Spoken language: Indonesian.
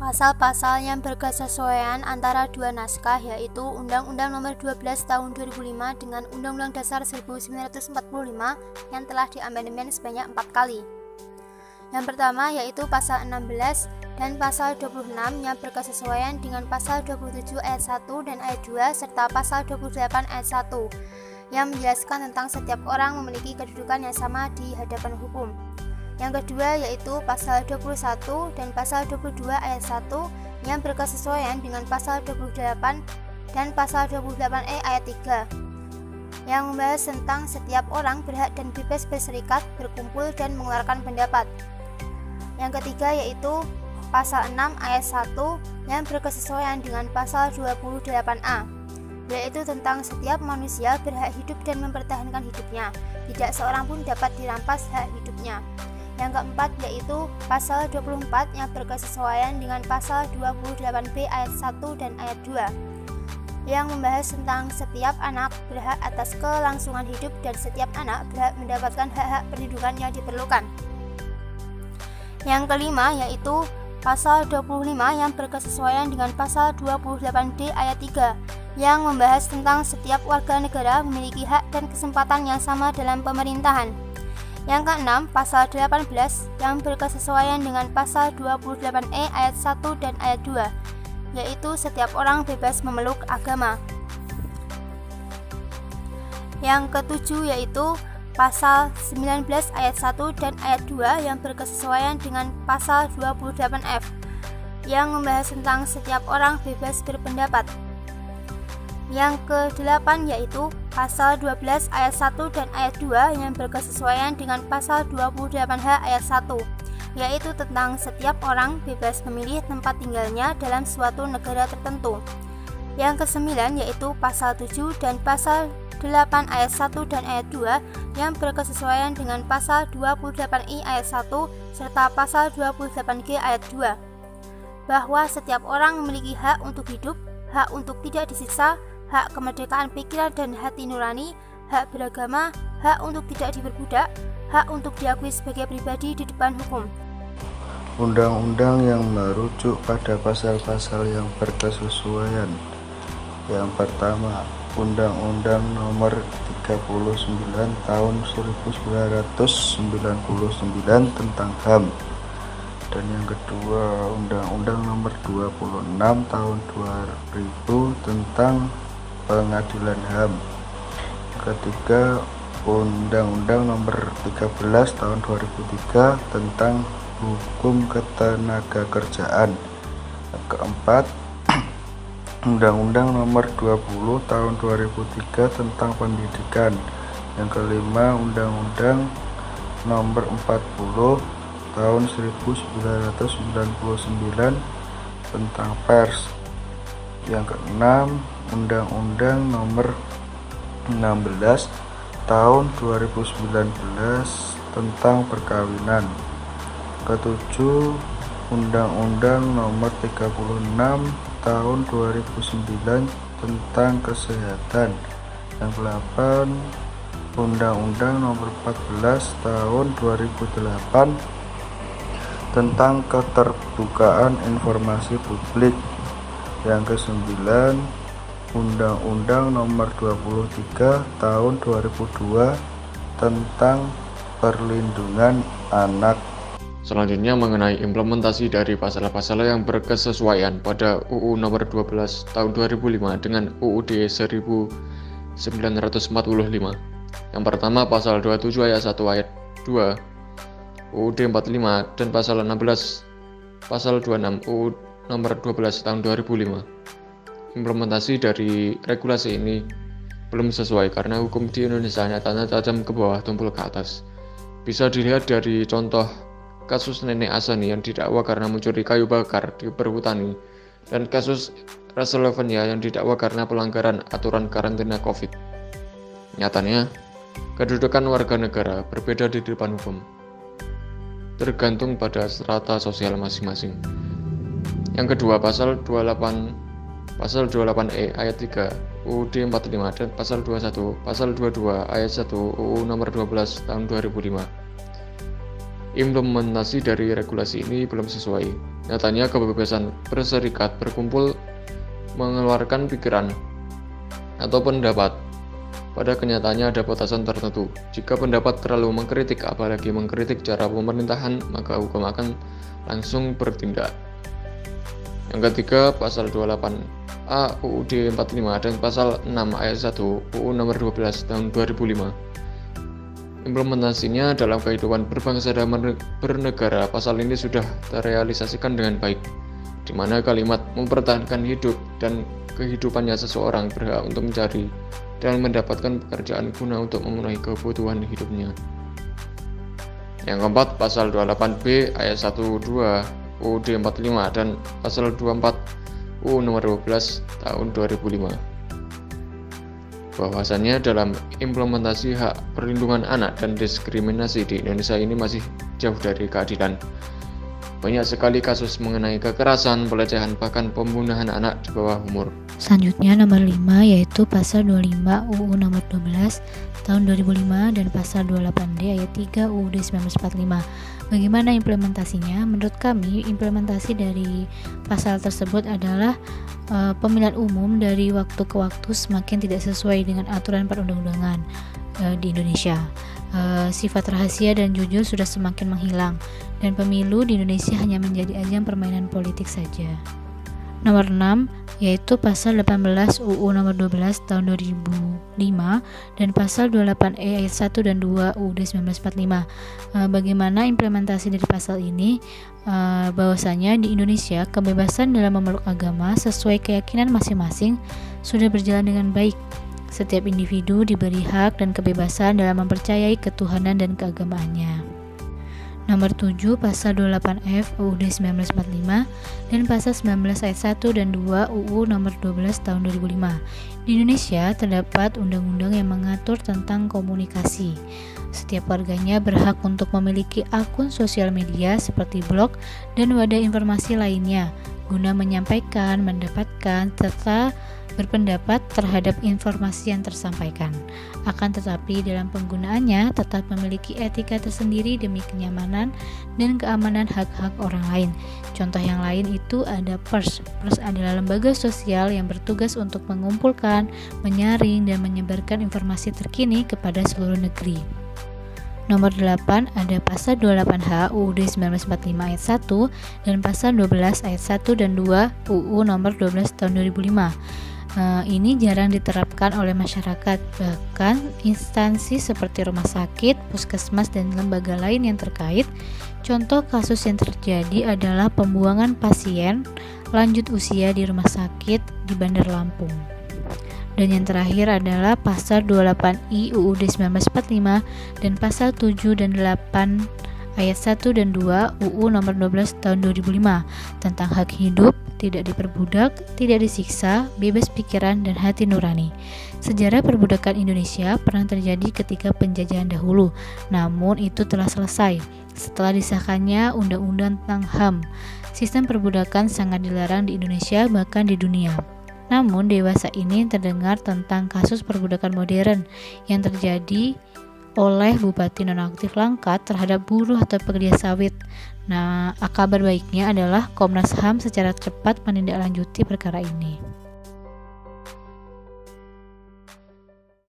Pasal-pasal yang berkesesuaian antara dua naskah yaitu Undang-Undang Nomor 12 Tahun 2005 dengan Undang-Undang Dasar 1945 yang telah diamandemen sebanyak 4 kali. Yang pertama yaitu pasal 16 dan pasal 26 yang berkesesuaian dengan pasal 27 ayat 1 dan ayat 2 serta pasal 28 ayat 1 yang menjelaskan tentang setiap orang memiliki kedudukan yang sama di hadapan hukum. Yang kedua yaitu pasal 21 dan pasal 22 ayat 1 yang berkesesuaian dengan pasal 28 dan pasal 28E ayat 3 yang membahas tentang setiap orang berhak dan bebas berserikat, berkumpul, dan mengeluarkan pendapat. Yang ketiga yaitu pasal 6 ayat 1 yang berkesesuaian dengan pasal 28A, yaitu tentang setiap manusia berhak hidup dan mempertahankan hidupnya, tidak seorang pun dapat dirampas hak hidupnya. Yang keempat yaitu pasal 24 yang berkesesuaian dengan pasal 28B ayat 1 dan ayat 2 yang membahas tentang setiap anak berhak atas kelangsungan hidup dan setiap anak berhak mendapatkan hak-hak perlindungan yang diperlukan. Yang kelima yaitu pasal 25 yang berkesesuaian dengan pasal 28D ayat 3 yang membahas tentang setiap warga negara memiliki hak dan kesempatan yang sama dalam pemerintahan. Yang keenam, pasal 18 yang berkesesuaian dengan pasal 28E ayat 1 dan ayat 2, yaitu setiap orang bebas memeluk agama. Yang ketujuh yaitu pasal 19 ayat 1 dan ayat 2 yang berkesesuaian dengan pasal 28F yang membahas tentang setiap orang bebas berpendapat. Yang ke-8 yaitu pasal 12 ayat 1 dan ayat 2 yang berkesesuaian dengan pasal 28H ayat 1, yaitu tentang setiap orang bebas memilih tempat tinggalnya dalam suatu negara tertentu. Yang ke-9 yaitu pasal 7 dan pasal 8 ayat 1 dan ayat 2 yang berkesesuaian dengan pasal 28I ayat 1 serta pasal 28G ayat 2, bahwa setiap orang memiliki hak untuk hidup, hak untuk tidak disiksa, hak kemerdekaan pikiran dan hati nurani, hak beragama, hak untuk tidak diperbudak, hak untuk diakui sebagai pribadi di depan hukum. Undang-undang yang merujuk pada pasal-pasal yang berkesesuaian. Yang pertama, Undang-Undang Nomor 39 Tahun 1999 tentang HAM. Dan yang kedua, Undang-Undang Nomor 26 Tahun 2000 tentang Pengadilan HAM. Ketiga, Undang-Undang Nomor 13 Tahun 2003 tentang Hukum Ketenagakerjaan. Keempat, Undang-Undang Nomor 20 Tahun 2003 tentang Pendidikan. Yang kelima, Undang-Undang Nomor 40 Tahun 1999 tentang Pers. Yang keenam, Undang-Undang Nomor 16 Tahun 2019 tentang Perkawinan. Ketujuh, Undang-Undang Nomor 36 Tahun 2009 tentang Kesehatan. Yang ke-8, Undang-Undang Nomor 14 Tahun 2008 tentang Keterbukaan Informasi Publik. Yang ke-9, Undang-Undang Nomor 23 Tahun 2002 tentang Perlindungan Anak. Selanjutnya mengenai implementasi dari pasal-pasal yang berkesesuaian pada UU Nomor 12 Tahun 2005 dengan UUD 1945. Yang pertama pasal 27 ayat 1 ayat 2 UUD 45 dan pasal 16 pasal 26 UU Nomor 12 Tahun 2005. Implementasi dari regulasi ini belum sesuai karena hukum di Indonesia nyatanya tajam ke bawah tumpul ke atas. Bisa dilihat dari contoh kasus Nenek Asani yang didakwa karena mencuri kayu bakar di perhutani dan kasus Rasulullah yang didakwa karena pelanggaran aturan karantina COVID. Nyatanya, kedudukan warga negara berbeda di depan hukum, tergantung pada strata sosial masing-masing. Yang kedua, pasal 28E ayat 3 UUD 45 dan pasal 21, pasal 22 ayat 1 UU Nomor 12 Tahun 2005. implementasi dari regulasi ini belum sesuai. Nyatanya kebebasan berserikat, berkumpul, mengeluarkan pikiran atau pendapat. Pada kenyataannya ada batasan tertentu. Jika pendapat terlalu mengkritik, apalagi mengkritik cara pemerintahan, maka hukum akan langsung bertindak. Yang ketiga, pasal 28A UUD 45 dan pasal 6 ayat 1 UU nomor 12 tahun 2005. Implementasinya dalam kehidupan berbangsa dan bernegara, pasal ini sudah terrealisasikan dengan baik, di mana kalimat mempertahankan hidup dan kehidupannya seseorang berhak untuk mencari dan mendapatkan pekerjaan guna untuk memenuhi kebutuhan hidupnya. Yang keempat, pasal 28B ayat 1-2 UUD 45 dan pasal 24 UU nomor 12 tahun 2005. Bahwasannya dalam implementasi hak perlindungan anak dan diskriminasi di Indonesia ini masih jauh dari keadilan. Banyak sekali kasus mengenai kekerasan, pelecehan, bahkan pembunuhan anak di bawah umur. Selanjutnya nomor 5 yaitu pasal 25 UU nomor 12 tahun 2005 dan pasal 28D ayat 3 UUD 1945. Bagaimana implementasinya? Menurut kami, implementasi dari pasal tersebut adalah pemilihan umum dari waktu ke waktu semakin tidak sesuai dengan aturan perundang-undangan di Indonesia. Sifat rahasia dan jujur sudah semakin menghilang, dan pemilu di Indonesia hanya menjadi ajang permainan politik saja. Nomor 6 yaitu pasal 18 UU nomor 12 tahun 2005 dan pasal 28E ayat 1 dan 2 UUD 1945. Bagaimana implementasi dari pasal ini? Bahwasanya di Indonesia kebebasan dalam memeluk agama sesuai keyakinan masing-masing sudah berjalan dengan baik. Setiap individu diberi hak dan kebebasan dalam mempercayai ketuhanan dan keagamaannya. Nomor 7 pasal 28F UUD 1945 dan pasal 19 ayat 1 dan 2 UU nomor 12 tahun 2005. Di Indonesia terdapat undang-undang yang mengatur tentang komunikasi. Setiap warganya berhak untuk memiliki akun sosial media seperti blog dan wadah informasi lainnya guna menyampaikan, mendapatkan, serta berpendapat terhadap informasi yang tersampaikan. Akan tetapi dalam penggunaannya tetap memiliki etika tersendiri demi kenyamanan dan keamanan hak-hak orang lain. Contoh yang lain itu ada PERS. PERS adalah lembaga sosial yang bertugas untuk mengumpulkan, menyaring, dan menyebarkan informasi terkini kepada seluruh negeri. Nomor 8 ada pasal 28H UUD 1945 ayat 1 dan pasal 12 ayat 1 dan 2 UU nomor 12 tahun 2005. Ini jarang diterapkan oleh masyarakat, bahkan instansi seperti rumah sakit, puskesmas, dan lembaga lain yang terkait. Contoh kasus yang terjadi adalah pembuangan pasien lanjut usia di rumah sakit di Bandar Lampung. Dan yang terakhir adalah pasal 28I UUD 1945 dan pasal 7 dan 8 ayat 1 dan 2 UU nomor 12 tahun 2005 tentang hak hidup, tidak diperbudak, tidak disiksa, bebas pikiran dan hati nurani. Sejarah perbudakan Indonesia pernah terjadi ketika penjajahan dahulu, namun itu telah selesai setelah disahkannya Undang-Undang tentang HAM. Sistem perbudakan sangat dilarang di Indonesia bahkan di dunia. Namun dewasa ini terdengar tentang kasus perbudakan modern yang terjadi oleh Bupati Nonaktif Langkat terhadap buruh atau pekerja sawit. Nah, kabar baiknya adalah Komnas HAM secara cepat menindaklanjuti perkara ini.